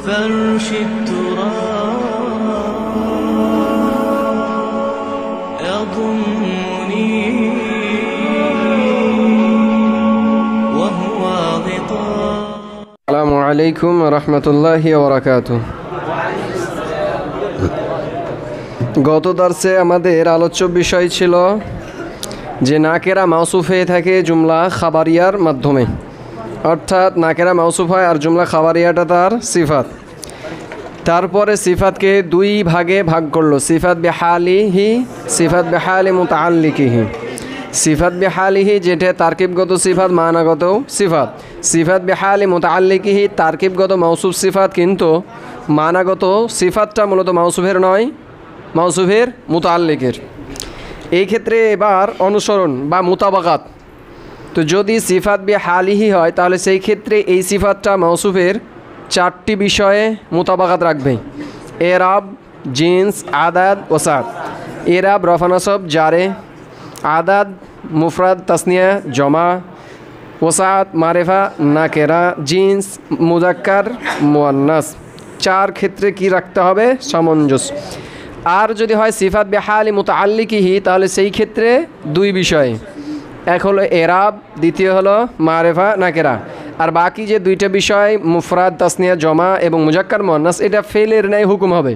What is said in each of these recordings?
فرش التراب يضمني وهو غطاء. السلام عليكم ورحمة الله وبركاته. গত দর্শে আমাদের আলোচ্য বিষয় ছিল যে নাকেরা মাউসুফ হয়ে থাকে জুমলা খাবারিয়ার মাধ্যমে, অর্থাৎ নাকেরা মাউসুফ হয় আর জুমলা খাবারিয়াটা তার সিফাত। তারপরে সিফাতকে দুই ভাগে ভাগ করলো, সিফাত বেহালিহি, সিফাত বেহালি মুতাআল্লিকিহি। সিফাত বেহালিহি যেটা তারকিবগত সিফাত, মানাগত সিফাত। সিফাত বেহালি মুতাআল্লিকিহি তারকিবগত মাউসুফ সিফাত, কিন্তু মানাগত সিফাতটা মূলত মাউসুফের নয়, মাউসুফের মুতাআল্লিকের। এই ক্ষেত্রে এবার অনুসরণ বা মুতাবাকাত। তো যদি সিফাত বেহালিহি হয় তাহলে সেই ক্ষেত্রে এই সিফাতটা মাউসুফের চারটি বিষয়ে মুতাবাকাত রাখবে: এরাব, জিন্স, আদাদ, ওসাত। এরাব রফা নাসব জারে, আদাদ মুফরাদ তাসনিয়া জমা, ওসাত মারেফা নাকেরা, জিন্স মুজাক্কার মুয়ান্নাস। চার ক্ষেত্রে কি রাখতে হবে? সামঞ্জস্য। আর যদি হয় সিফাত বেহালি মুতাআল্লিকিহি তাহলে সেই ক্ষেত্রে দুই বিষয়, এক হলো এরাব, দ্বিতীয় হলো মারেফা নাকেরা। আর বাকি যে দুইটা বিষয় মুফরাদ তাসনিয়া জমা এবং মুজাক্কার মুয়ান্নাস, এটা ফেলের ন্যায় হুকুম হবে।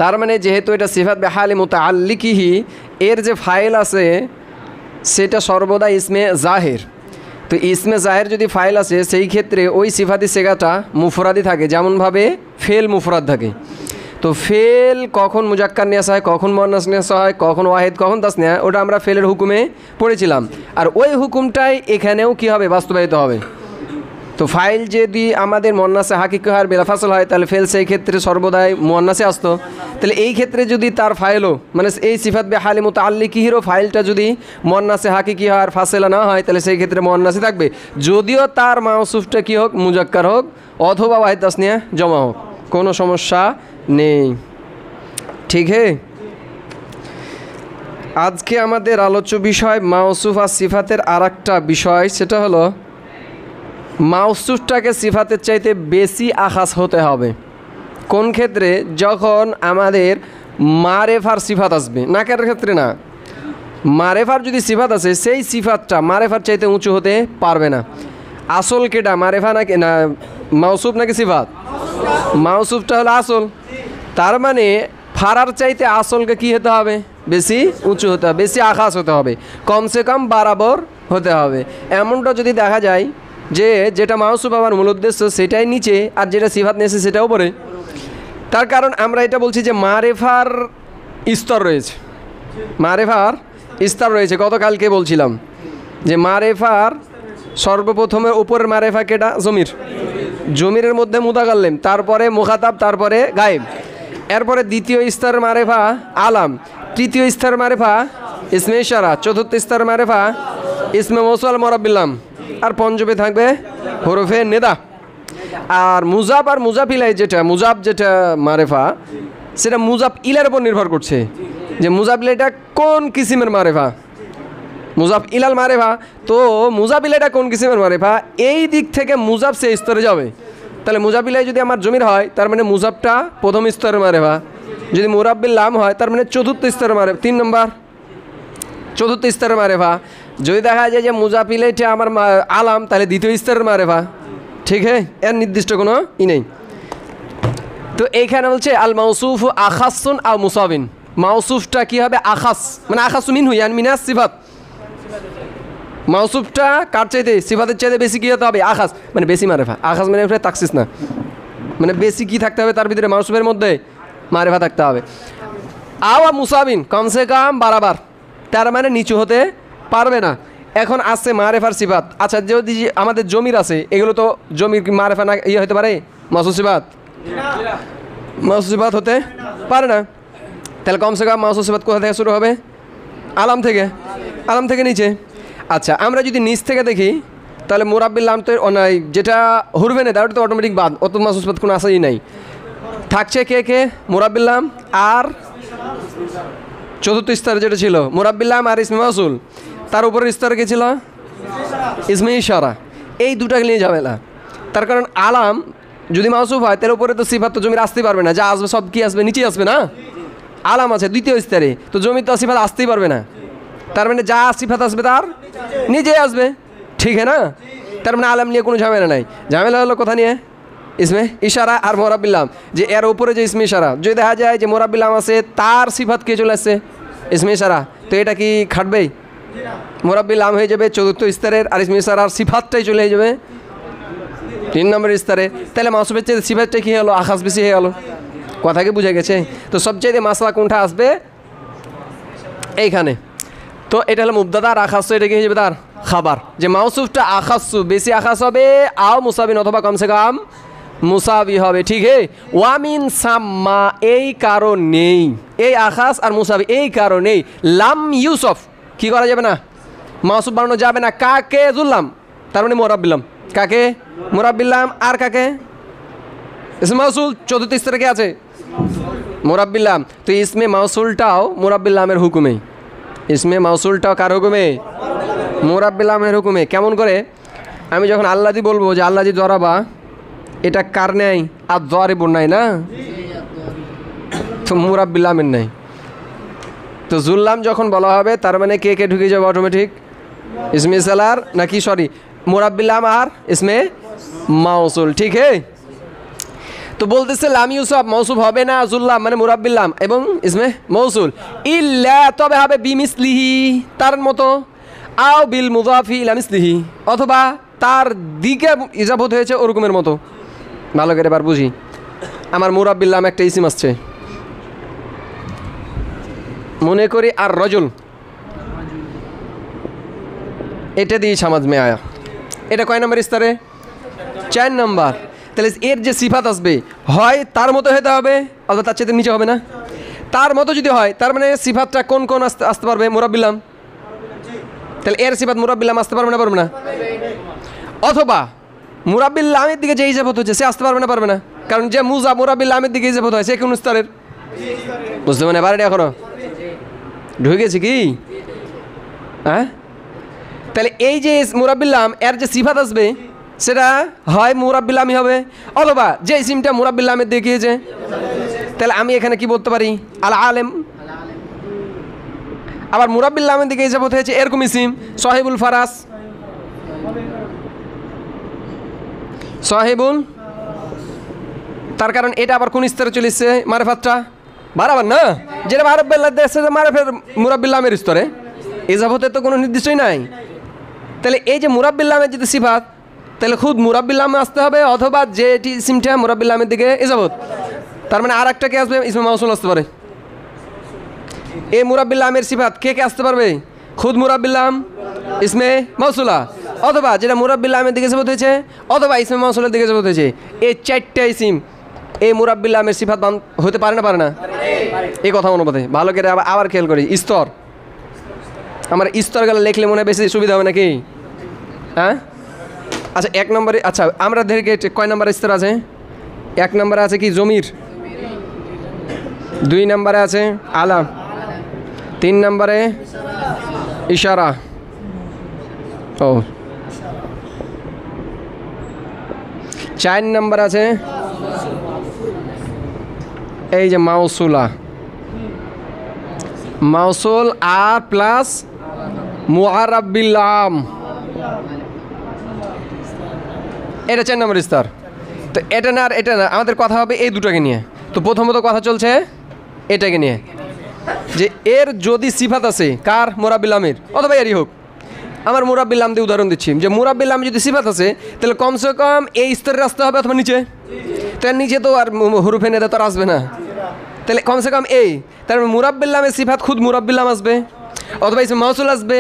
তার মানে যেহেতু এটা সিফাত বেহালি মুতাআল্লিকিহি, এর যে ফাইল আছে সেটা সর্বদা ইসমে জাহির। তো ইসমে জাহির যদি ফাইল আছে সেই ক্ষেত্রে ওই সিফাতি সেগাটা মুফরাদি থাকে, যেমনভাবে ফেল মুফরাদ থাকে। তো ফেল কখন মুজাক্কার নিয়াসা হয়, কখন মুয়ান্নাস নিয়াসা হয়, কখন ওয়াহিদ, কখন তাসনিয়া, ওটা আমরা ফেলের হুকুমে পড়েছিলাম। আর ওই হুকুমটাই এখানেও কি হবে? বাস্তবায়িত হবে। তো ফাইল যদি আমাদের মুয়ান্নাসে হাকিকি হয়, বেলাফাসল হয়, তাহলে ফেল সেই ক্ষেত্রে সর্বদাই মুয়ান্নাসে আসতো। তাহলে এই ক্ষেত্রে যদি তার ফাইলও মানে এই সিফাত বেহালি মুতাআল্লিকিহিরও ফাইলটা যদি মুয়ান্নাসে হাকিকি হয় আর ফাসেলা না হয়, তাহলে সেই ক্ষেত্রে মুয়ান্নাসে থাকবে, যদিও তার মাউসুফটা কী হোক, মুজাক্কার হোক অথবা ওয়াহিদ তাসনিয়া জমা হোক, কোনো সমস্যা নেই। ঠিক হে। আজকে আমাদের আলোচ্য বিষয় মাউসুফ আর সিফাতের আর একটা বিষয়, সেটা হলো মাউসুফটাকে সিফাতের চাইতে বেশি আখাস হতে হবে। কোন ক্ষেত্রে? যখন আমাদের মারেফার সিফাত আসবে, নাকের ক্ষেত্রে না। মারেফার যদি সিফাত আসে সেই সিফাতটা মারেফার চাইতে উঁচু হতে পারবে না। আসল কেটা? মারেফা নাকি না মাউসুফ নাকি সিফাত? মাউসুফটা হলো আসল। তার মানে ফারার চাইতে আসলকে কি হতে হবে? বেশি উঁচু হতে হবে, বেশি আখাস হতে হবে, কমসে কম বরাবর হতে হবে। এমনটা যদি দেখা যায় যে যেটা মাউসুফ আমার মূল উদ্দেশ্য সেটাই নিচে আর যেটা সিফাত নিয়েছে সেটাও পরে, তার কারণ আমরা এটা বলছি যে মারেফার স্তর রয়েছে, মারেফার স্তর রয়েছে। গতকালকে বলছিলাম যে মারেফার সর্বপ্রথমে উপরের মারেফা কেটা? জমির। জমিরের মধ্যে মুতাকাল্লিম, তারপরে মুখাতাব, তারপরে গায়েব। এরপরে দ্বিতীয় স্তরের মারেফা আলাম, তৃতীয় স্তরের মারেফা ইসমে ইশারা, চতুর্থ স্তরের মারেফা ইসমে মৌসুল মুরাব্বিল্লাম, আর পঞ্চমে থাকবে হরফে নেদা। আর মুজাব আর মুজাব ইলাই যেটা মুজাব যেটা মারেফা, সেটা মুজাব ইলার উপর নির্ভর করছে যে মুজাব ইলাইটা কোন কিসিমের মারেফা। মুজাব ইলাল মারেফা, তো মুজাব ইলাইটা কোন কিসিমের মারেফা, এই দিক থেকে মুজাব সেই স্তরে যাবে। তাহলে মুজাব ইলাই যদি আমার জমির হয় তার মানে মুজাবটা প্রথম স্তরের মারেফা, যদি মুরাব্বিল্লাম হয় তার মানে চতুর্থ স্তরের মারেফা, 3 নম্বর চতুর্থ স্তরের মারেফা। যদি দেখা যায় যে মুজাব ইলাইটা আমার আলাম, তাহলে দ্বিতীয় স্তরের মারেফা। ঠিক হ্যাঁ, এর নির্দিষ্ট কোনো নেই। তো এইখানে বলছে আল মাউসুফ আখাসুন আও মুসাবিন। মাউসুফটা কি হবে? আখাস, মানে আখাসু মিনহু ইয়ানি মিনাস সিফাত। মাউসুফটা কার চাইতে? সিফাতের চাইতে বেশি কী হতে হবে? আখাস, মানে বেশি মারেফা। আখাস মানে তাকসিস না, মানে বেশি কি থাকতে হবে তার ভিতরে? মাউসুফের মধ্যে মারেফা থাকতে হবে। আও মুসাবিন, কমসে কম বারাবার, তার মানে নিচু হতে পারবে না। এখন আসছে মারেফার সিফাত। আচ্ছা, যদি আমাদের জমির আছে, এগুলো তো জমির মারেফা না ইয়ে হতে পারে? মাউসুফ সিফাত, মাউসুফ সিফাত হতে পারে না। তাহলে কমসে কম মাউসুফ সিফাত কোথা থেকে শুরু হবে? আলাম থেকে, আলাম থেকে নিচে। আচ্ছা, আমরা যদি নিচ থেকে দেখি তাহলে মুরাব্বিল্লাম তো যেটা হুরবে নেদা ওটা তো অটোমেটিক বাদ, অত মাউসুফ সিফাত কোনো আশাই নাই। থাকছে কে কে? মুরাব্বিল্লাম আর চতুর্থ স্তরে যেটা ছিল মুরাব্বিল্লাম আর ইসমে মাউসুল, তার উপরের স্তরে কে ছিল? ইসমে ইশারা। এই দুটাকে নিয়ে ঝামেলা। তার কারণ আলাম যদি মাউসুফ হয় তার উপরে তো সিফাত তো জমির আসতেই পারবে না, যা আসবে সব কি আসবে, নিচেই আসবে না। আলাম আছে দ্বিতীয় স্তরে, তো জমির তো সিফাত আসতেই পারবে না, তার মানে যা সিফাত আসবে তার নিজেই আসবে, ঠিক না? তার মানে আলাম নিয়ে কোনো ঝামেলা নাই। ঝামেলা হলো কথা নিয়ে ইসমে ইশারা আর মোরাব্বিল্লাম, যে এর উপরে যে ইসমে ইশারা, যদি দেখা যায় যে মোরাব্বিল্লাম আছে তার সিফাত কে চলে আসছে ইসমে ইশারা, তো এটা কি খাটবেই? মোরাব্বিল্লাম হয়ে যাবে চতুর্থ স্তরের, আর ইসমে ইশারার সিফাতটাই চলে যাবে 3 নম্বর স্তরে। তাহলে মাউসুফের চেয়ে সিফাতটা কী হলো, আখাস বেশি হয়ে গেলো। কথা কি বুঝে গেছে? তো সবচেয়ে মাসলা কোনটা আসবে এইখানে। তো এটা হলো মুবতাদা, আর আখাস এটা কি হয়ে যাবে তার খাবার, যে মাউসুফটা আখাসু বেশি আখাস হবে, আও মুসাবিন অথবা কমসে কম মুসাবি হবে, ঠিক হে। ওয়ামিন সাম্মা এই কারণেই, এই আখাস আর মুসাবি এই কারণেই লাম ইউসুফ কি করা যাবে না, মাউসুফ বানানো যাবে না। কাকে? জুল্লাম, তার মানে মোরাব্বিল্লাম। কাকে? মোরাব্বিল্লাম। আর কাকে? ইসমে মাউসুল চতুর্থ স্তরে কে আছে? মোরাব্বিল্লাম। তো ইসমে মাউসুলটাও মোরাব্বিল্লামের হুকুমে, ইসমে মাউসুলটাও কার হুকুমে? মোরাব্বিল্লামের হুকুমে। কেমন করে? আমি যখন আল্লাদি বলবো যে আল্লাদি দরাবা, এটা কার নেই? আর দরিবুর নাই না, তো মোরাব্বিল্লামের নাই। তো জুল্লাম যখন বলা হবে তার মানে কে কে ঢুকে যাবে অটোমেটিক? ইসমে সালার নাকি সরি মোরাব্বিল্লাম আর ইসমে মাউসুল, ঠিক হে। তো বলতেছে লাম ইউসুফ মৌসুফ হবে না, জুল্লাম মানে মুরাব্বিল্লাম এবং ইসমে মৌসুল, ইল্লা তবে হবে বিমিসলিহি তার মতো, আও বিল মুদাফি ইলা মিসলিহি অথবা তার দিকে ইজাফত হয়েছে ওরকমের মতো। ভালো করে এবার বুঝি। আমার মুরাব্বিল্লাম একটা ইসিম আসছে, মনে করি আর রজুল, এটা দিয়ে সমাজ মে আয়া, এটা কয় নম্বর স্তরে? 4 নম্বর। তাহলে এর যে সিফাত আসবে হয় তার মতো হতে হবে অথবা তার চেয়ে নিচে হবে না। তার মতো যদি হয় তার মানে সিফাতটা কোন কোন আসতে পারবে? মুরাব্বিল্লাম। তাহলে এর সিফাত মুরাব্বিল্লাম আসতে পারবে না, পারবে না? অথবা মুরাব্বিল্লামের দিকে যে ইজাফত হচ্ছে সে আসতে পারবে না, পারবে না? কারণ যে মুজা মুরাব্বিল্লামের দিকে ইজাফত হয় সে কোন স্তরের? বুঝতে মানে পারেনি এখনো? ঢুকেছে কি? হ্যাঁ, তাহলে এই যে মুরাব্বিল্লাম এর যে সিফাত আসবে সেটা হয় মুরাব্বিল্লামই হবে, অথবা যে ইসিমটা মুরাব্বিল্লামের দিকে গিয়েছে, তাহলে আমি এখানে কি বলতে পারি? আল আলেম। আবার মুরাব্বিল্লামের দিকে ইজাফত হয়েছে এরকম ইসিম সাহিবুল ফারাস, সাহিবুল, তার কারণ এটা আবার কোন স্তরে চলে এসছে? মারেফাতটা বারাবার না, যেটা মারেফের মুরাব্বিল্লামের স্তরে, ইজাফতের তো কোনো নির্দিষ্টই নাই। তাহলে এই যে মুরাব্বিল্লামের যদি সিফাত, তাহলে খুদ মুরাব্বিল্লামে আসতে হবে অথবা যে ইসিমটা মুরাব্বিল্লামের দিকে ইজাফত, তার মানে আর একটা কে আসবে? ইসমে মাউসুল আসতে পারে। এই মুরাব্বিল্লামের সিফাত কে কে আসতে পারবে? খুদ মুরাব্বিল্লাম, ইসমে মাউসুলা, অথবা যেটা মুরাব্বিল্লামের দিকে ইজাফত হয়েছে, অথবা ইসমে মাউসুলের দিকে ইজাফত হয়েছে। এই 4টা ইসিম এই মুরাব্বিল্লামের সিফাত হতে পারে না, পারে না? এই কথা অনুপাতে ভালো করে আবার খেয়াল করি। স্তর, আমার স্তর গেলে লিখলে মনে হয় বেশি সুবিধা হবে নাকি? হ্যাঁ, আচ্ছা 1 নম্বরে, আচ্ছা আমরা দেখে কয় নম্বর স্তর আছে? 1 নম্বরে আছে কি? জমির। 2 নম্বরে আছে আলাম। 3 নম্বরে ইশারা। ও 4 নম্বর আছে এই যে মাউসুলা, মাউসুল আর প্লাস মুআরাব্বিল্লাম, এটা 4 নম্বর স্তর। তো এটা না আর এটা না, আমাদের কথা হবে এই দুটোকে নিয়ে। তো প্রথমত কথা চলছে এটাকে নিয়ে, যে এর যদি সিফাত আছে কার? মুরাব্বিল্লামের, অথবা এরই হোক। আমার মুরাব্বিল্লাম দিয়ে উদাহরণ দিচ্ছি, যে মুরাব্বিল্লাম যদি সিফাত আছে তাহলে কমসে কম এই স্তরের আসতে হবে অথবা নিচে। তার নিচে তো আর হুরুফে নেতা তো আর আসবে না, তাহলে কমসে কম এই, তার মুরাব্বিল্লামের সিফাত খুদ মুরাব্বিল্লাম আসবে, অথবা ইসমে মাউসুল আসবে,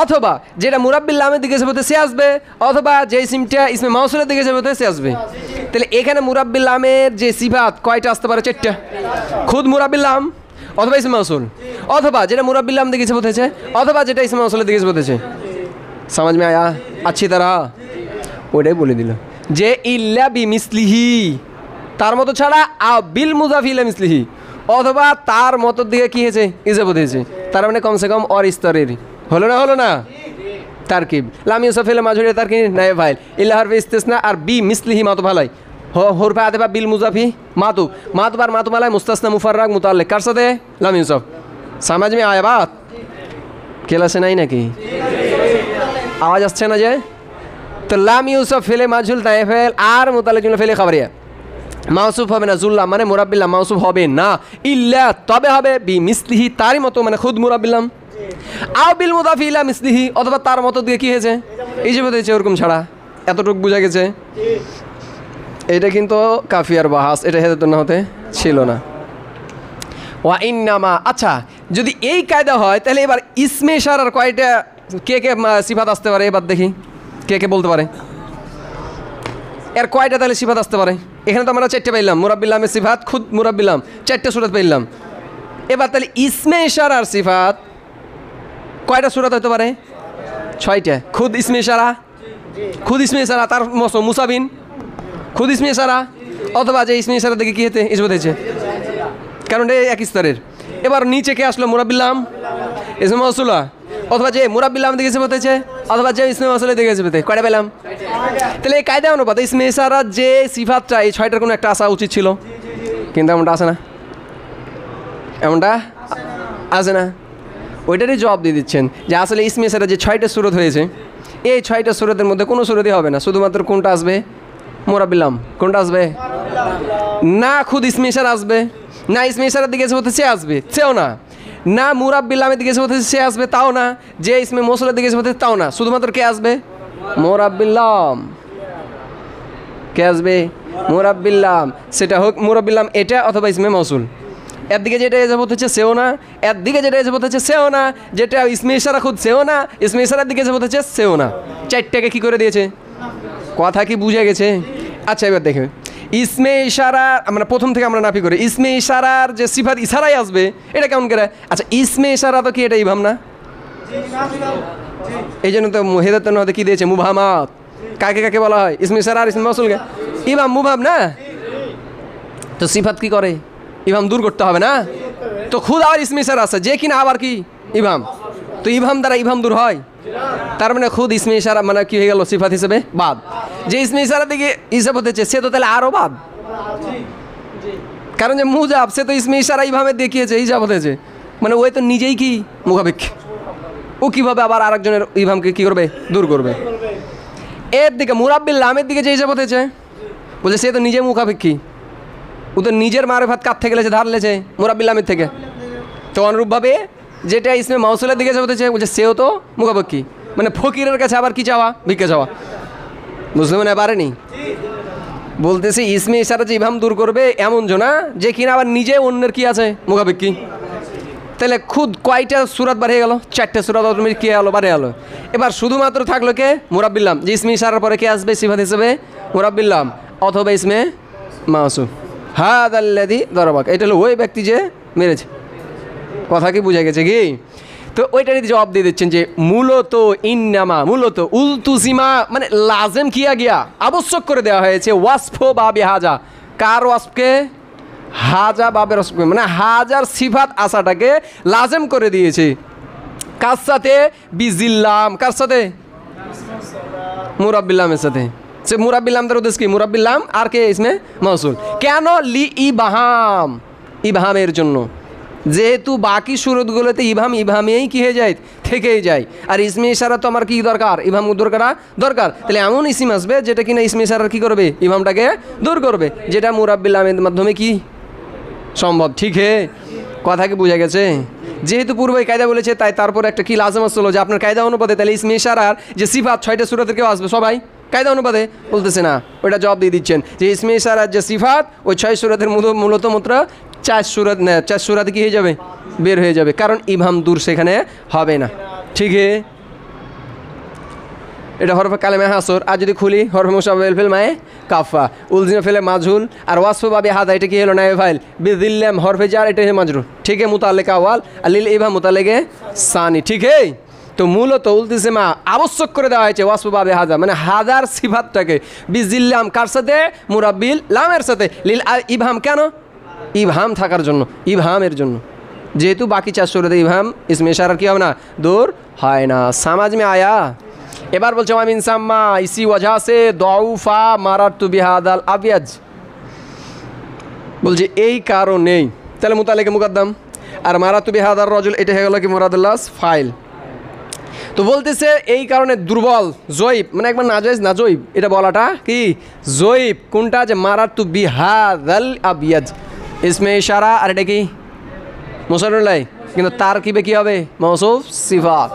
অথবা যেটা মুরাব্বিল্লামের দিকে যাবে সে আসবে, অথবা যে সিমটা ইসমে মাউসুলের দিকে যাবে সে আসবে। তাহলে এখানে মুরাব্বিল্লামের যে সিফাত কয়টা আসতে পারে? 4টা। খুদ মুরাব্বিল্লাম, অথবা ইসমে মাউসুল, অথবা যেটা মুরাব্বিল্লাম দিকে যাবে হয়েছে, অথবা যেটা ইসমে মাউসুলের দিকে যাবে হয়েছে। সমাজ মে আয়া আচ্ছি তারা? ওটাই বলে দিল যে ইল্লা বিমিসলিহি তার মতো ছাড়া, বিল মুজাফি ইলা মিসলিহি অথবা তার মতো দিকে কি হয়েছে? ইজাফত হয়েছে। তার মানে কমসে কম অর স্তরের হলো না, হলো না? তারকিব লাম ইউসুফ ইলা মাজহুরিয়া তারকিব নাই ভাই ইল্লা হারফে ইস্তিসনা আর বি মিসলিহি মাতো ভালাই হরফে আতেফা বিল মুজাফি মাতুব মাতুব আর মাতুব আলাই মুস্তাসনা মুফাররাক মুতাল্লিক কার সাথে লাম ইউসুফ সমাজ মে আয়া বাত ক্লাসে নাই নাকি আওয়াজ আসছে না যে তো লাম ইউসুফ ফেলে মাজহুল তাই ফেল আর মুতাল্লিক জুমলা ফেলে খাবারিয়া মাউসুফ হবে না জুল্লাম মানে মুরাব্বিল্লাম মাউসুফ হবে না ইল্লা তবে হবে বি মিসলিহি তারই মতো মানে খুদ মুরাব্বিল্লাম আও বিল মুদাফি ইলা মিসলিহি অথবা তার মতো দিয়ে কি হয়েছে এই যে হয়েছে ওরকম ছাড়া এতটুকু বোঝা গেছে এটা কিন্তু কাফিয়ার বাহাস এটা হেদায়েত না হতে ছিল না ওয়া ইন্নামা আচ্ছা যদি এই কায়দা হয় তাহলে এবার ইসমে ইশারার কয়টা কে কে সিফাত আসতে পারে এবার দেখি কে কে বলতে পারে এর কয়টা তাহলে সিফাত আসতে পারে এখানে তো আমরা চারটে পাইলাম মুরাব্বিল্লামের সিফাত খুদ মুরাব্বিল্লাম চারটে সূরত পাইলাম এবার তাহলে ইসমে ইশারার সিফাত কয়টা সূরত হতে পারে ছয়টা খুদ ইসমে ইশারা খুদ ইসমে ইশারা তার মুসাবিন খুদ ইসমে ইশারা অথবা যে ইসমে ইশারা দেখে কী হতে ইসবত হয়েছে কারণ এটা এক স্তরের এবার নিচে কে আসলো মুরাব্বিল্লাম ইসমে মাউসুলা অথবা যে মুরাব্বিল্লাম দিকে ইসবত হয়েছে অথবা যে ইসমে মাউসুলা দিকে ইসবত কয়টা পেলাম তাহলে এই কায়দা অনুপাত ইসমে ইশারা যে সিফাতটা এই ছয়টার কোনো একটা আসা উচিত ছিল কিন্তু এমনটা আসে না এমনটা আসে না ওইটারই জবাব দিয়ে দিচ্ছেন যে আসলে ইসমে ইশারা যে ছয়টা সূরত হয়েছে এই ছয়টা সূরতের মধ্যে কোনো সূরতই হবে না শুধুমাত্র কোনটা আসবে মুরাব্বিল্লাম কোনটা আসবে না খুদ ইসমে ইশারা আসবে না ইসমে ইশারার দিকে হতে সে আসবে সেও না না মুরাব্বিল্লামের দিকে হতে সে আসবে তাও না যে ইসমে মৌসুলের দিকে হতে তাও না শুধুমাত্র কে আসবে মুরাব্বিল্লাম কে আসবে মুরাব্বিল্লাম সেটা হোক মুরাব্বিল্লাম এটা অথবা ইসমে মৌসুল এর দিকে যেটা এজাবত হচ্ছে সেও না এর দিকে যেটা এজাবত হচ্ছে সেও না যেটা ইসমে ইশারা খুদ সেও না ইসমে ইশারার দিকে এজাবত হচ্ছে সেও না চারটাকে কী করে দিয়েছে কথা কি বুঝে গেছে আচ্ছা এবার দেখে ইসমে ইশারা আমরা প্রথম থেকে আমরা নাফি করি ইসমে ইশারার যে সিফাত ইশারাই আসবে এটা কেমন করে আচ্ছা ইসমে ইশারা তো কি এটা ইভাম না এই জন্য তো হেদায়েত নহতে কী দিয়েছে মুবহামাত কাকে কাকে বলা হয় ইসমে ইশারা আর ইসমে মাউসুলকে ইভাম মুবহাম না তো সিফাত কি করে ইভাম দূর করতে হবে না তো খুদ আবার ইসমে ইশারা আছে যে কিনা আবার কি ইভাম তো ইভাম দ্বারা ইভাম দূর হয় তার মানে খুদ ইসমে ইশারা মানে কি হয়ে গেল সিফাত হিসেবে বাদ যে ইসমে ইশারা দিকে হিসাব হতেছে সে তো তাহলে আরও বাদ কারণ যে মুজাব সে তো ইসমে ইশারা ইভামে দেখিয়েছে হিসাব হতেছে মানে ওই তো নিজেই কি মুখাপেক্ষী ও কীভাবে আবার আরেকজনের ইভামকে কী করবে দূর করবে এর দিকে মুরাব্বিল্লামের দিকে যে হিসাব হতেছে বলছে সে তো নিজে মুখাপেক্ষী ও তো নিজের মারেফাত কার থেকে লেছে ধার লেছে মুরাব্বিল্লামের থেকে তো অনুরূপভাবে যেটা ইসমে মাউসুলের দিকে হতেছে বলছে সেও তো মুখাপেক্ষী মানে ফকিরের কাছে আবার কি চাওয়া ভিক্ষা চাওয়া বুঝতে মনে পারেনি বলতেছে ইসমে ইশারা যে ইভাম দূর করবে এমন জনা যে কিনা আবার নিজে অন্যের কি আছে মুখাপেক্ষী তাহলে খুদ কয়টা সূরত বার হয়ে গেল চারটে সূরত অটোমেটিক কে গেলো বাড়ে গেলো এবার শুধুমাত্র থাকলো কে মুরাব্বিল্লাম যে ইসমে ইশারার পরে কে আসবে সিফাত হিসেবে মুরাব্বিল্লাম অথবা ইসমে মাউসুফ হাদাল্লাযী দরবাক এটা হলো ওই ব্যক্তি যে মেরেছে কথা কি বুঝা গেছে কি তো ওইটারই জবাব দিয়ে দিচ্ছেন যে মূলত ইন্নামা মূলত উলতুজিমা মানে লাজেম কিয়া গিয়া আবশ্যক করে দেওয়া হয়েছে ওয়াসফ বাবে হাজা কার ওয়াসফকে হাজা বাবের ওয়াসফকে মানে হাজার সিফাত আসাটাকে লাজেম করে দিয়েছে কার সাথে বিজিল্লাম কার সাথে মুরাব্বিল্লামের সাথে সে মুরাব্বিল্লাম তার উদ্দেশ্য কি মুরাব্বিল্লাম আর কে ইসমে মাউসুল কেন লি ইবাহাম ইবাহামের জন্য যেহেতু বাকি সুরতগুলোতে ইভাম ইভামেই কী হয়ে যায় থেকেই যায় আর ইসমে ইশারা তো আমার কি দরকার ইভাম দরকার তাহলে এমন ইসিম আসবে যেটা কিনা ইসমে ইশারার কী করবে ইভামটাকে দূর করবে যেটা মুরাব্বিল্লামের মাধ্যমে কি সম্ভব ঠিক হে কথা কি বোঝা গেছে যেহেতু পূর্বে কায়দা বলেছে তাই তারপর একটা কি লাজম আসলো যে আপনার কায়দা অনুপাতে তাহলে ইসমে ইশারার যে সিফাত ছয়টা সুরতের কেউ আসবে সবাই কায়দা অনুপাতে বলতেছে না ওইটা জবাব দিয়ে দিচ্ছেন যে ইসমে ইশারার যে সিফাত ওই ছয় সুরতের মূলত মাত্র চার সুরাতে কি হয়ে যাবে বের হয়ে যাবে কারণ ইভাম দূর সেখানে হবে না ঠিক হে এটা হরফে কালেমে হাসর আর যদি খুলি হরফে মুসাবেল ফেল মায়ে কাফা উলজিমে ফেলে মাজহুল আর ওয়াসফ বাবে হাদা এটা কি হলো নায়ে ফাইল বিদিল্লাম হরফে জার এটা হলো মাজরুর ঠিক হে মুতাল্লিকা আওয়াল আর লিল ইভাম মুতাল্লিকে সানি ঠিক হে তো মূলত উলতিসিমা আবশ্যক করে দেওয়া হয়েছে ওয়াসফ বাবে হাজা মানে হাজার সিফাতটাকে বিজিল্লাম কার সাথে মুরাব্বিল লামের সাথে লিল ইভাম কেন ইভাম থাকার জন্য ইভামের জন্য যেহেতু বাকি চার সুরতে ইভাম ইসমে ইশারার কি হবে না দূর হয় না সমাজ মে আয়া এবার বলছে ওয়ামিন সাম্মা ইসি ওয়াজা সে দাউফা মারাতু বিহাদাল আবিয়াজ, বলছে এই কারণেই, তাহলে মুতালেকে মুকদ্দম আর মারাতু বিহাদার রজুল এটা হয়ে গেল কি মুরাদুল্লাহ ফাইল। তো বলতেছে এই কারণে দুর্বল জয়ীব, মানে একবার নাজায়েজ না জয়ীব, এটা বলাটা কি জয়ীব। কোনটা? যে মারাতু বিহাদাল আবিয়াজ, ইসমে ইশারা, আর এটা কি মুসানুল্লাহ, কিন্তু তার কিবে কি হবে মৌসুফ সিফাত।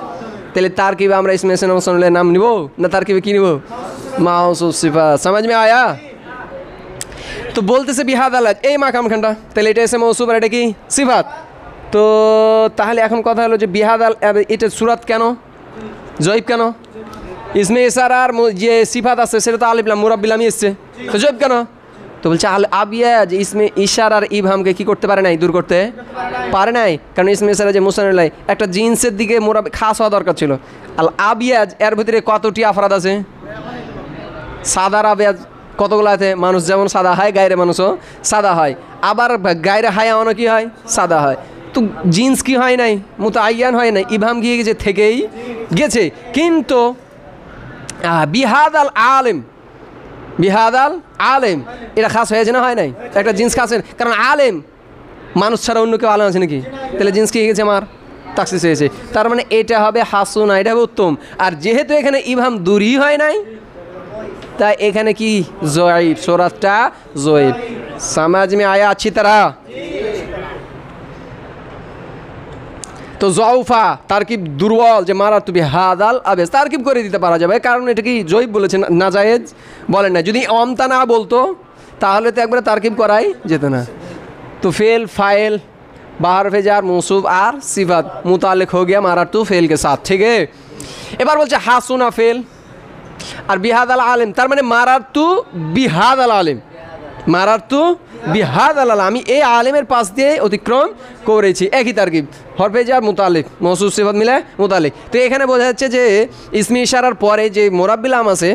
তাহলে তার কিবে আমরা ইসমে মুসানুল্লাহ নাম নিব না তার কিবে কি নিব মৌসুফ সিফাত। সমাজ মে আয়া? তো বলতেছে বিহাদাল, এই মাকাম খানটা, তাহলে এটা এসে মৌসুফ আর এটা কি সিফাত। তো তাহলে এখন কথা হলো যে বিহাদাল এটা সুরাত কেন জয়ীব কেন? ইসমে ইশারার যে সিফাত আছে সেটা তো আলিফ লাম মুরাব্বিলামই এসছে, তো জয়ীব কেন? তো বলছে আল আবিয়াজ ইসমে ইশারার ইবহামকে কি করতে পারে নাই, দূর করতে পারে নাই, কারণ ইসমে ইশারা যে মুসানুল্লাহ একটা জিন্সের দিকে মুরাব্বি খাস হওয়া দরকার ছিল। আল আবিয়াজ এর ভিতরে কতটি আফরাদ আছে? সাদার আবিয়াজ কতগুলো আছে? মানুষ যেমন সাদা হয় গায়ের মানুষও সাদা হয়, আবার গায়ের হায়াওয়ানও কি হয় সাদা হয়। তো জিন্স কি হয় নাই, মুতাআয়্যান হয় নাই, ইবহাম গিয়ে গেছে থেকেই গেছে। কিন্তু বিহাদাল আলেম, বিহাদাল আলেম এটা খাস হয়েছে না হয় নাই? একটা জিন্স খাস, কারণ আলেম মানুষ ছাড়া অন্য কেউ আলেম আছে নাকি? তাহলে জিন্স কি গেছে আমার তাকসিস হয়েছে, তার মানে এটা হবে হাসুনা, এটা হবে উত্তম। আর যেহেতু এখানে ইবহাম দূরই হয় নাই, তাই এখানে কি জয়ীব, সুরাতটা জয়ীব। সমাজ মে আয়া अच्छी तरह? তো জউফা তারকিব দুর্বল, যে মারাতু বিহাদাল আবেজ তারকিব করে দিতে পারা যাবে, কারণ এটা কি জয়ীব বলেছেন, নাজায়েজ বলেন না। যদি অমতা না বলতো তাহলে তো একবারে তারকিব করাই যেত না। তো फेल फाइल बाहर फेजार मौसूफ আর सिफत मुतालिक हो गया मारातु फेल के साथ, ठीक है। এবার বলছে হাসুনা फेल আর বিহাদাল আলেম, তার মানে মারাতু বিহাদাল আলেম, মারাতু বিহাদাল আলেম, আমি এই আলেমের পাশ দিয়ে অতিক্রম করেছি, একই তারকিব হরফে জার মুতালিক মৌসুফ সিফাত মিলে মুতালিক। তো এখানে বোঝা যাচ্ছে যে ইসমে ইশারার পরে যে মুরাব্বিল আম আছে,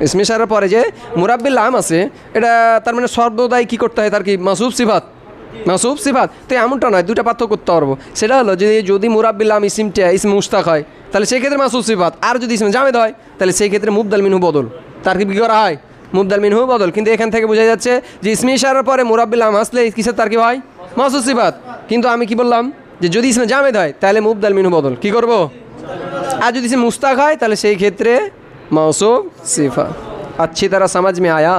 ইসমে ইশারার পরে যে মুরাব্বিল আম আছে, এটা তার মানে সর্বদাই কী করতে হয় তারকিব মৌসুফ সিফাত, মৌসুফ সিফাত। তো এমনটা নয়, দুটা পার্থক্য করতে পারবো। সেটা হলো যদি মুরাব্বিল আম ইসমটা ইসমে মুশতাক হয় তাহলে সেই ক্ষেত্রে মাসুফ সিফাত, আর যদি ইসমে জামেদ হয় তাহলে সেই ক্ষেত্রে মুবদাল মিনহু বদল, তারকিব কী করা হয় মুবদাল মিনহু বদল। কিন্তু এখান থেকে বোঝা যাচ্ছে যে ইসমে ইশারার পরে মুরাব্বিল আম আসলে কিসের তারকিব হয় মাসুফ সিফাত। কিন্তু আমি কি বললাম যে যদি ইসমে জামেদ হয় তাহলে মুবদাল মিনহু বদল কি করব, আর যদি ইসমে মুশতাক হয় তাহলে সেই ক্ষেত্রে মাসুফ সিফাত। अच्छी तरह समझ में आया?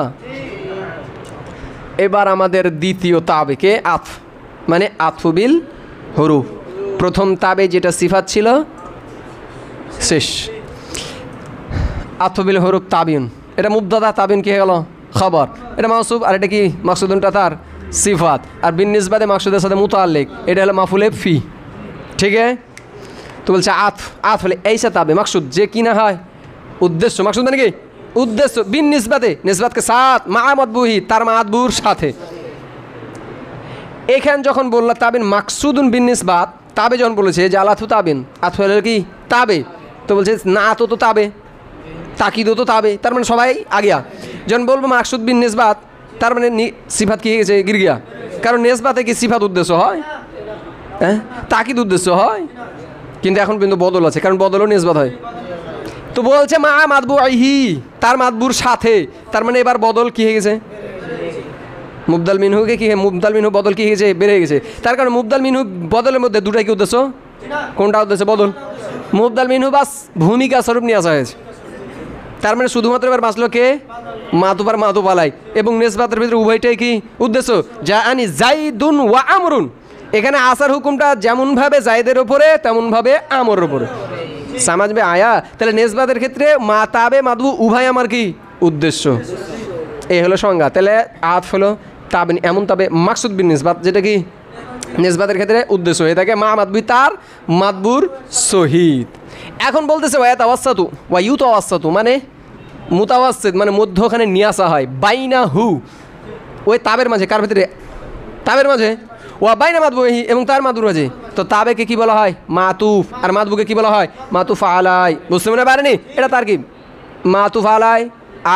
এবার আমাদের দ্বিতীয় তাবেকে আতফ, মানে আতফুবিল হুরুফ। প্রথম তাবে যেটা সিফাত ছিল শেষ, আতফুবিল হুরুফ তাবিন, এটা মুবতাদা, তাবিন কি হয়ে গেল খবর, এটা মাসুব, আর এটা কি মাকসুদুনটা তার সিফাত, আর বিন নিসবাতে মাকসুদের সাথে মুতাআল্লিক, এটা হলো মাফুলে ফি, ঠিক আছে। তো বলছে আতফ, আতফ হলে এইসা তাবে মাকসুদ যে কি না হয় উদ্দেশ্য, মাকসুদ মানে কি উদ্দেশ্য, বিন নিসবাতে নিসবাতকে সাথ মা মাতবুহি তার মাতবুর সাথে। এখান যখন বললা তাবিন মাকসুদুন বিন নিসবাত, তাবে যখন বলেছে যে আলাথু তাবিন, আতফ হলো কি তাবে, তো বলছে না তো তাবে, তাকিদও তো তাবে, তার মানে সবাই আগিয়া। যখন বলবো মাকসুদ বিন নিসবাত, তার মানে সিফাত কি হয়ে গেছে গিরগিয়া, কারণ নিসবাতে কি সিফাত উদ্দেশ্য হয়, হ্যাঁ তাকিদ উদ্দেশ্য হয়, কিন্তু এখন কিন্তু বদল আছে, কারণ বদলও নিসবাত হয়। তো বলছে মা মাতবু আইহি তার মাতবুর সাথে, তার মানে এবার বদল কি হয়ে গেছে মুবদাল মিনহুকে কি মুবদাল মিনহু বদল কি হয়ে গেছে বেড়ে গেছে, তার কারণে মুবদাল মিনহু বদলের মধ্যে দুটাই কি উদ্দেশ্য, কোনটা উদ্দেশ্য বদল, মুবদাল মিনহু বাস ভূমিকা স্বরূপ নিয়ে আসা হয়েছে। তার মানে শুধুমাত্র এবার বাঁচলো কে মাতুবার মাতুপালাই, এবং নিসবাতের ভিতরে উভয়টাই কি উদ্দেশ্য, যা আনি জাইদুন ওয়া আমরুন, এখানে আসার হুকুমটা যেমনভাবে জাইদের ওপরে তেমনভাবে আমরের ওপরে। সমাজবে আয়া? তাহলে নিসবাতের ক্ষেত্রে মাতাবে মাদবু উভয় আমার কি উদ্দেশ্য, এই হলো সংজ্ঞা। তাহলে আতফ হলো তাবিন, এমন তবে মাকসুদ বিন নিসবাত যেটা কি নিসবাতের ক্ষেত্রে উদ্দেশ্য হয়ে থাকে মা মাতবু তার মাতবুর সহিত। এখন বলতেছে ওয়া তাওয়াসসাতু ওয়া ইউতাওয়াসসাতু, মানে মুতাওয়াসসিত মানে মধ্যখানে নিয়ে আসা হয়, বাইনা হু ওই তাবের মাঝে, কার ভিতরে তাবের মাঝে, ওয়া বাইনা মাতবুহি এবং তার মাতবুর মাঝে। তো তাবেকে কি বলা হয় মাতুফ, আর মাতবুকে কি বলা হয় মাতুফ আলাই, বুঝতে মনে পারেনি? এটা তার কি মাতুফ আলাই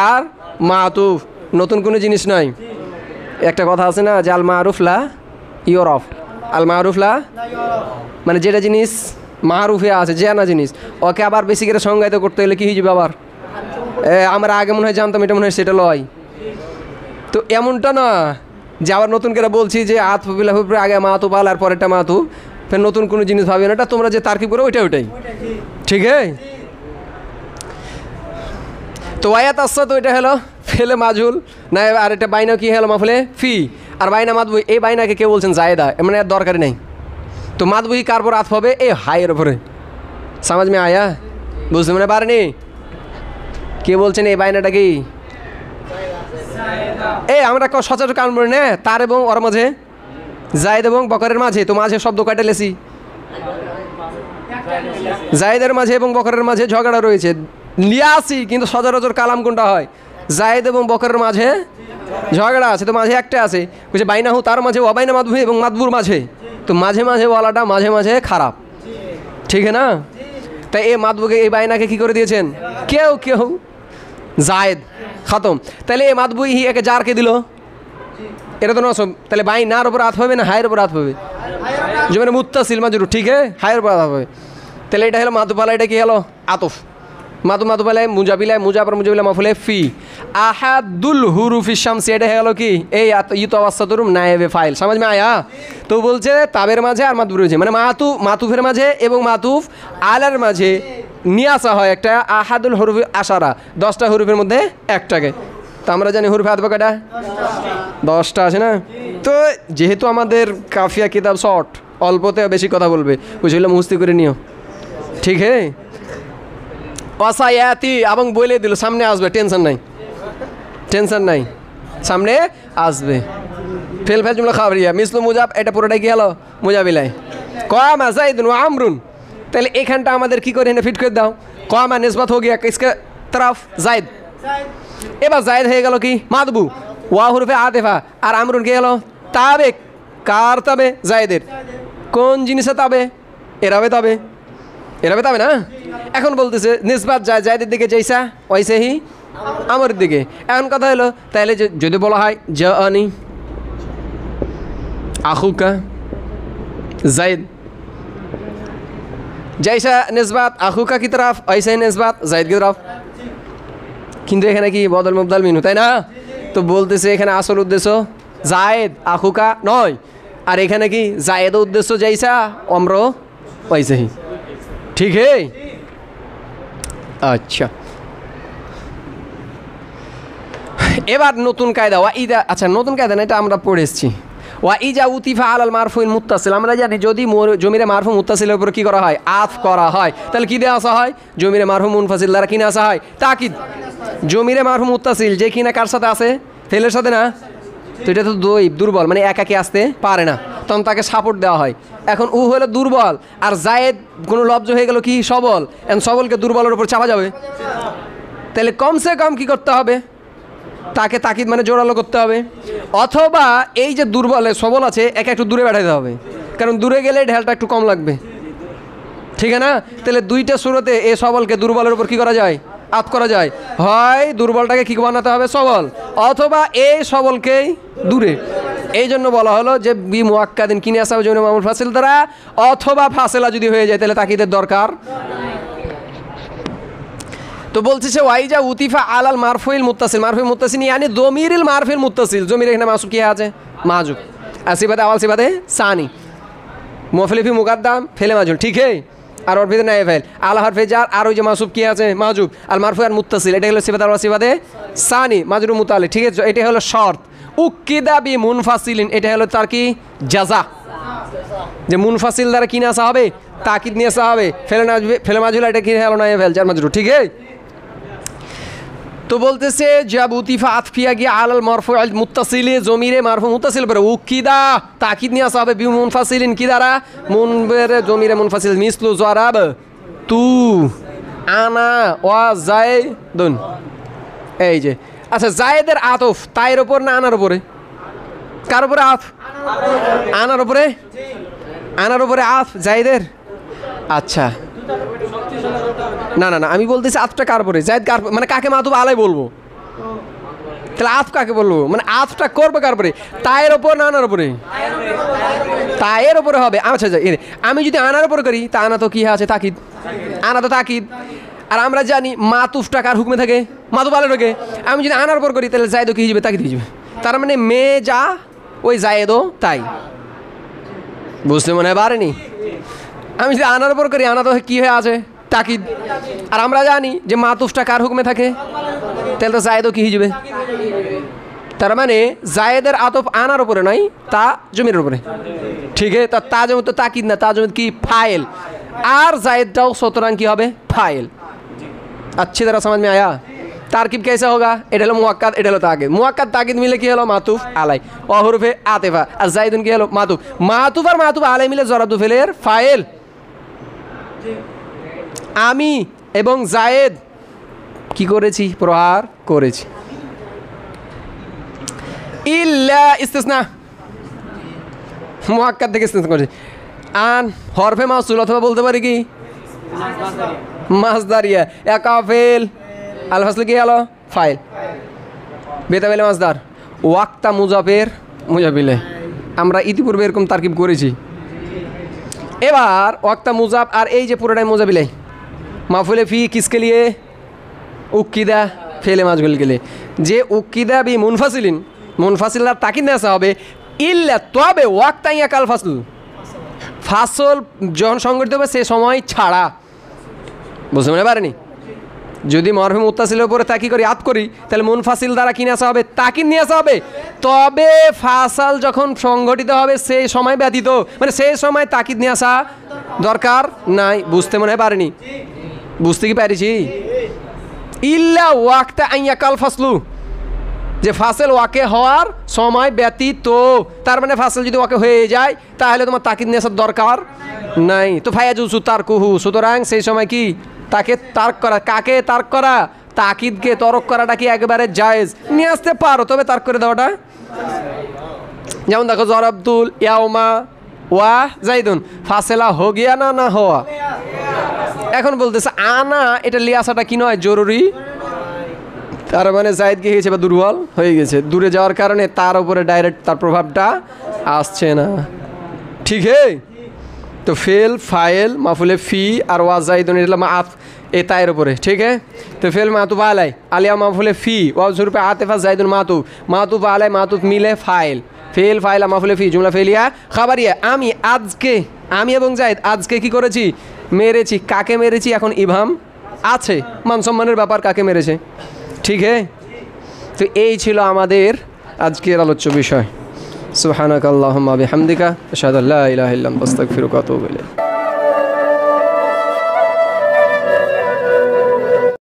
আর মাতুফ, নতুন কোনো জিনিস নয়। একটা কথা আছে না যে আল মারুফ লা ইউরফ, আল মারুফ লা মানে যেটা জিনিস মারুফে আছে জানা জিনিস, ওকে আবার বেশি করে সংজ্ঞায়িত করতে হলে কী হয়ে যাবে আবার? আমরা আগে মনে হয় জানতাম, এটা মনে হয় সেটা লয়। তো এমনটা না যে আবার নতুন করে বলছি যে আতফ বিলাফের আগে মাতুব আল আর পরেরটা মাতুব, ফের নতুন কোনো জিনিস ভাবি না, এটা তোমরা যে তারকিব করো ওইটাই ঠিক আছে। তো ওয়ায়াত আসা তো এটা হলো ফেলে মাজুল না, আর এটা বাইনা কি হলো মাফলে ফি, আর বাইনা মাতবুই, এই বাইনাকে কেউ বলছেন জায়দা, মানে এর দরকারই নেই। তো মাতবুই কার পর আতফ হবে? এই হাইয়ের ওপরে। সমাজ মে আয়া? বুঝতে মনে পারেনি? কে বলছেন এই বাইনাটা কি? এই আমরা সচরাচর কারণ বলি না, তার এবং ওর মাঝে, জায়েদ এবং বকরের মাঝে, তো মাঝে শব্দ কাটে লেছি, জায়েদের মাঝে এবং বকরের মাঝে ঝগড়া রয়েছে লিয়াসি, কিন্তু সচরাচর কালাম কোনটা হয়? জায়েদ এবং বকরের মাঝে ঝগড়া আছে, তো মাঝে একটা আছে বলছে বাইনাহু, তার মাঝে অবাইনা মাদবু এবং মাদবুর মাঝে, তো মাঝে মাঝে বলাটা মাঝে মাঝে খারাপ, ঠিক না? তাই এই মাদবুকে এই বাইনাকে কি করে দিয়েছেন? কেউ কেউ জায়েদ খতম। তাহলে এই মাদবুই একে জারকে দিল, এটা তো নসব, তাহলে বাইনার উপর আতফ হবে না হায়ের উপর আতফ হবে? যে মানে মুত্তাসিল মাজরুর, ঠিক আছে, হায়ের উপর আতফ হবে। তাহলে এটা হলো মাতুপালা, এটা কি হলো? আতফ। মাতুপালায় মুজাবিলায়, মুজাবার মুজাবিলা মাফুলে ফি। আহাদুল হুরুফি শামসি, এটা হলো কি? এই ইউতাওয়াসসাতুরুম নায়েবে ফাইল, সমাজ মে আয়া? তো বলছে তাবের মাঝে আর মাতবুর মাঝে, মানে মাতুফের মাঝে এবং মাতুফ আলার মাঝে নিয়ে আসা হয় একটা আহাদুল হুরুফি আশারা, 10টা হুরুফের মধ্যে একটাকে। তো আমরা জানি হুরুফে আতফ কয়টা? 10টা আছে না? তো যেহেতু আমাদের কাফিয়া কিতাব শর্ট, অল্পতে বেশি কথা বলবে, বুঝলে মুস্তি করে নিও, ঠিক হে? অসায়াতি এবং বলে দিল সামনে আসবে, টেনশন নাই, টেনশন নাই, সামনে আসবে। ফেল ফেল জুমলা খাবরিয়া মিসলু মুজাব, এটা পুরোটাই কি হলো? মুজাবিলাই। কামা যাইদুন ওয়া আমরুন, তাহলে এখানটা আমাদের কি করে এনে ফিট করে দাও? কামা নিসবত হয়ে গিয়া কিসকে তরফ? জায়দ। এবার জায়দ হয়ে গেল কি? মাদবু। ওয়া হুরফে আতিফা, আর আমরুন কি হলো? তাবে। কার তাবে? জায়দের। কোন জিনিসে তাবে? এরাবে তাবে, এরাবে তাবে না? এখন বলতেছে নিসবাত যায় জায়দের দিকে জৈসা ওইসে হি আমার দিকে। এখন কথা হলো তাহলে যদি বলা হয় জাআনি আখুকা জায়দ, जैसा निस्बत आखुका की तरफ ऐसे ही निस्बत जायद की तरफ, কিন্তু এখানে কি বদল মুবদল মিনু, তাই না? তো বলতেছে এখানে আসল উদ্দেশ্য জায়েদ আখুকা নয়, আর এখানে কি জায়েদ উদ্দেশ্য জাইসা অম্র ওইসে হি, ঠিক হে? আচ্ছা, এবার নতুন কায়দা ওয়া ইদা, আচ্ছা নতুন কায়দা না, এটা আমরা পড়ে এসেছি। ওয়া ইজা উতিফা আলাল মারফুইন মুত্তাসিল, আমরা জানি যদি জমিরে মারফু মুত্তাসিলের উপর কি করা হয়? আতফ করা হয়, তাহলে কি দিয়ে আসা হয়? জমিরে মারফু মুনফাসিল দ্বারা কিনে আসা হয় তাকিদ। জমিরে মারফু মুত্তাসিল যে কিনা কার সাথে আসে? ফেলের সাথে না? তো এটা তো দুর্বল, মানে একাকি আসতে পারে না, তখন তাকে সাপোর্ট দেওয়া হয়। এখন উ হলো দুর্বল, আর জায়েদ কোনো লব্জ হয়ে গেল কি? সবল। এখন সবলকে দুর্বলের উপর চাপা যাবে, তাহলে কমসে কম কি করতে হবে? তাকে তাকিদ মানে জোরালো করতে হবে, অথবা এই যে দুর্বল সবল আছে একে একটু দূরে পাঠাতে হবে, কারণ দূরে গেলে ঢেলটা একটু কম লাগবে, ঠিক আছে না? তাহলে দুইটা সুরতে এই সবলকে দুর্বলের উপর কী করা যায়? আত করা যায়। হয় দুর্বলটাকে কী বানাতে হবে? সবল, অথবা এই সবলকেই দূরে। এই জন্য বলা হলো যে বি মুআক্কাদিন কিনে আসা হবে জমির মামুল ফাসিল দ্বারা, অথবা ফাসেলা যদি হয়ে যায় তাহলে তাকিদের দরকার। তো বলতেছে ওয়াইজা উতিফা আলাল মারফুইল মুত্তাসিল, মারফুইল মুত্তাসিল ইয়ানি দমিরিল মারফিল মুত্তাসিল, জমির এখানে মাসুক কি আছে? মাজুব। আর সিবাদে আওয়াল সিবাদে সানি, মুফলিফি মুকাদ্দাম ফেলে মাজুল, ঠিক হে? আর ওর ভিতরে নাই ফেল আলা হরফে জার, আর ওই যে মাসুব কি আছে? মাজুব। আর মারফু আর মুত্তাসিল, এটা হলো সিবাদে আওয়াল সিবাদে সানি মাজরু মুতালি, ঠিক আছে? এটা হলো শর্ত। উকিদা বি মুনফাসিলিন, এটা হলো তার কি? জাযা, যে মুনফাসিল দ্বারা কিনে আসা হবে, তাকিদ নিয়ে আসা হবে, ফেলে মাজুল, এটা কি হলো নাই ফেল জার মাজরু, ঠিক হে? তো বলতেছে জাব উতিফা আতফিয়া গিয়া আলাল মারফু আল মুত্তাসিলে, জমিরে মারফু মুত্তাসিল পরে উকিদা তাকিদ নিয়ে আসা হবে বি মুনফাসিলিন, কি দ্বারা? মুনবেরে জমিরে মুনফাসিল, মিসলু জরাব তু আনা ওয়া জায়দুন, এই যে। আচ্ছা জায়েদের আতফ তাইর ওপর না আনার উপরে? কার উপরে আতফ? আনার উপরে। আনার উপরে আতফ জায়েদের। আচ্ছা না না না, আমি বলতেছি আতফটা কার উপরে? জায়েদ কার, মানে কাকে মাতুব আলাই বলবো? তাহলে আতফ কাকে বলবো? মানে আতফটা করবে কার উপরে? তায়ের ওপর না আনার উপরে? তায়ের ওপরে হবে। আচ্ছা আমি যদি আনার ওপরে করি তা আনা তো কি আছে তাকিদ, আনা তো তাকিদ। আর আমরা জানি মাতুফটা কার হুকমে থাকে, মাতুফ আলার থাকে। আমি যদি আনার উপর করি তাহলে জায়েদও কি হয়ে যাবে, তাকিদ হয়ে যাবে। তার মানে মেয়ে যা ওই জায়েদও তাই। বুঝতে মনে হয় পারেনি? আমি যদি আনার উপর করি আনা তো কি হয়ে আছে, তাকিদ। আর আমরা জানি যে মাতুফটা কার হুকমে থাকে, তাহলে তো জায়েদও কি হয়ে যাবে। তার মানে জায়েদের আতফ আনার উপরে নয়, তা জমির উপরে। ঠিক আছে, তা জমি তো তাকিদ না, তা জমি কি ফাইল। আর জায়েদটাও সুতরাং কি হবে, ফাইল। अच्छी तरह समझ में आया? तारकिब कैसा होगा? এটা হলো মুআক্কাদ, এটা হলো তাকিদ। মুআক্কাদ তাকিদ মিলে কি হলো, মাতুফ আলাই। ওয়া হুরফে আতিফা। আর জাইদুন কি হলো, মাতুফ। মাতুফ আর মাতুফ আলাই মিলে জরাবু ফেলের ফাইল। আমি এবং জায়েদ কি করেছি, প্রহার করেছি। ইল্লা ইস্তিসনা, মুআক্কাদ থেকে ইস্তিসনা করেছি। আন হরফে মাউসুল অথবা বলতে পারি কি মাসদারিয়া। একাফেল আল ফাসল কি হলো, ফাইল। বেতাবেলে মাসদার। ওয়াক্তা মুজাফের মুজাফিলে। আমরা ইতিপূর্বে এরকম তারকিব করেছি। এবার ওয়াক্তা মুজাফ আর এই যে পুরোটাই মুজাফিলে। মাফুলে ফি কিসকে লিয়ে, উক্কিদা ফেলে মাজগুল কে লিয়ে। যে উক্কিদা বি মুনফাসিলিন, মুনফাসিলার তাকিদ নেওয়া হবে। ইল্লা তবে ওয়াক্তা ইয়া কাল ফাসল, ফাসল যখন সংগঠিত হবে সে সময় ছাড়া। বুঝতে মনে পারেনি? যদি মরফে মুত্তাসিলের উপরে তাকি করি, আত করি, তাহলে মুনফাসিল দ্বারা কি নিয়ে আসা হবে, তাকিদ নিয়ে আসা হবে। তবে ফাসাল যখন সংগঠিত হবে সেই সময় ব্যতীত, মানে সেই সময় তাকিদ নিয়ে আসা দরকার নাই। বুঝতে মনে পারেনি? বুঝতে কি পারিছি? ইল্লা ওয়াক্তা আইয়া কাল ফাসলু, যে ফাসেল ওয়াকে হওয়ার সময় ব্যতীত। তার মানে ফাসেল যদি ওয়াকে হয়ে যায় তাহলে তোমার তাকিদ নিয়ে আসার দরকার নাই। তো ফায়াজুসু তারকুহু, সুতরাং সেই সময় কি তাকে তার্ক করা। কাকে তার্ক করা? তাকিদকে তরক করাটা কি একেবারে জায়েজ, নিয়ে আসতে পারো, তবে তার্ক করে দেওয়াটা। যেমন দেখো জরাবতুল ইয়াউমা ওয়া জাইদুন, ফাসেলা হো গিয়া না না হওয়া। এখন বলতেছে আনা, এটা লিয়ে আসাটা কি নয়, জরুরি। তার মানে জায়েদ কি হয়েছে বা দুর্বল হয়ে গেছে, দূরে যাওয়ার কারণে তার উপরে ডাইরেক্ট তার প্রভাবটা আসছে না। ঠিক হে? তো ফেল ফাইল মাফুলে ফি আর ওয়া জাইদুন এটা মাফ এ তায়ের উপরে। ঠিক है? তো ফেল মাতুফ আলাই আলিয়া মাফুলে ফি ওয়া জুরফে আতিফা জাইদুন মাতুফ, মাতুফ আলাই মাতুফ মিলে ফাইল। ফেল ফাইল মাফুলে ফি জুমলা ফেলিয়া খাবারিয়া। আমি আজকে, আমি এবং জায়েদ আজকে কি করেছি, মেরেছি। কাকে মেরেছি এখন ইবহাম আছে, মান সম্মানের ব্যাপার, কাকে মেরেছে। ঠিক है? তো এই ছিল আমাদের আজকের আলোচ্য বিষয়। সুবহানাকাল্লাহুম্মা বিহামদিকা আশহাদু আল্লা ইলাহা ইল্লা আনতা আস্তাগফিরুকা ওয়া আতুবু ইলাইক।